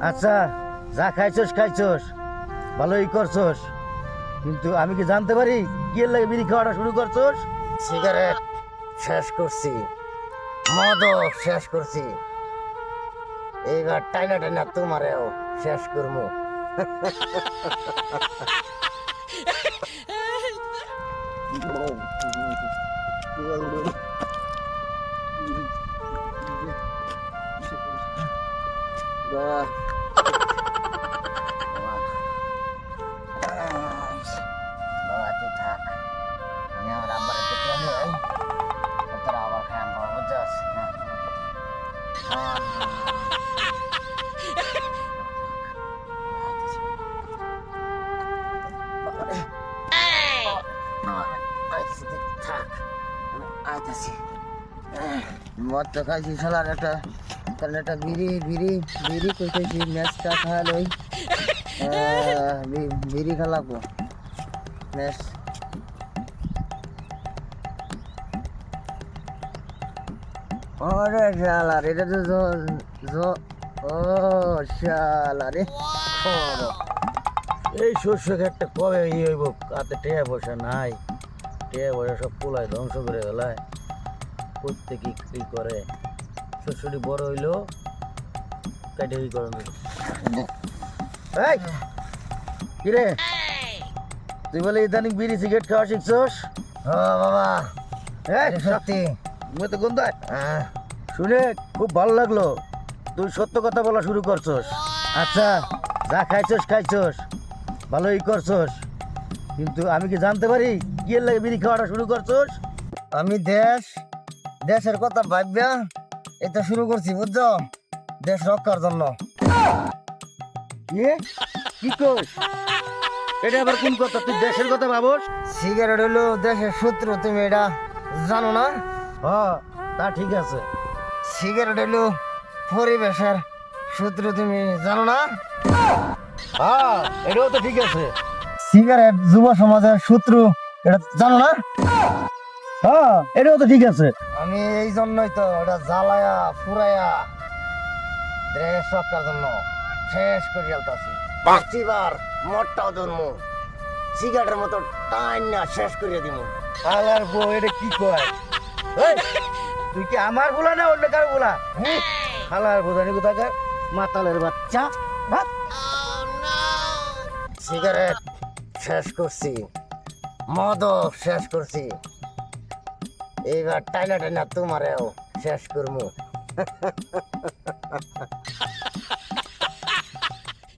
আচ্ছা, যা খাইছস খাইছস, ভালোই করছস, কিন্তু আমি কি জানতে পারি কি এর লাগে বিড়ি খাওয়াটা শুরু করছস? সিগারেট শেষ করছি, মদও শেষ করছি, এইবার টাইনা টাইনা তোমারেও শেষ করবো। বাবা তুই থাক, আমি আমার আব্বার দেখে নিই, তোরা আবার খাই আনবো, বুঝছস? মদ তো খাইছি শালার একটা, তাহলে একটা বিড়ি বিড়ি বিড়ি কইতেছি, ম্যাচটা খাওয়াল ওই বিড়ি খালাবো ম্যাচ। ওরে শালার, এটা তো ও শালার রে, এই শস্য একটা কবে হইব, হাতে টেয়া পয়সা নাই, টেয়া পয়সা সব পোলায় ধ্বংস করে ফেলায়, প্রত্যেকে কি করে, শস্যটি বড় হইলো কাটে ই করে দিল। এই কিরে, তুই বলে ইদানিং বিড়ি সিগারেট খাওয়া শিখছস? ও বাবা এই সত্যি মুই তো গন্ধায় শুনে খুব ভালো লাগলো, তুই সত্য কথা বলা শুরু করছস। আচ্ছা, যা খাইছস খাইছস, ভালোই করছস, কিন্তু আমি কি জানতে পারি কি এর লাগে বিড়ি খাওয়াটা শুরু করছস? আমি দেশের কথা ভাববা এটা শুরু করছি, বুঝছো? দেশ রক্ষার জন্য। কি কস? এটা আবার কোন কথা? তুই দেশের কথা ভাবস? সিগারেট হলো দেশের শত্রু, তুমি এটা জানো না? হ্যাঁ, তা ঠিক আছে। সিগারেট হলো পরিবেশের শত্রু, তুমি জানো না? হ্যাঁ, এটাও তো ঠিক আছে। সিগারেট যুব সমাজের শত্রু, এটা জানো না? হ্যাঁ, এটাও তো ঠিক আছে। আমি এই জন্যই তো এটা জ্বালায়া ফুরাইয়া দেশ রক্ষার জন্য শেষ করে ফেলতাছি। পাঁচবার মদটাও ধরবো, সিগারেটের মতো টাইম না শেষ করে দিব। আলার বউ এটা কি কয়? এই, তুই কি আমার বলা না অন্য কারো বলা? হালার বোঝানি কোথাকার মাতালের বাচ্চা। ভাত। সিগারেট শেষ করছি, মদও শেষ করছি, এইবার টাইনা টাইনা তোমারেও শেষ করবো।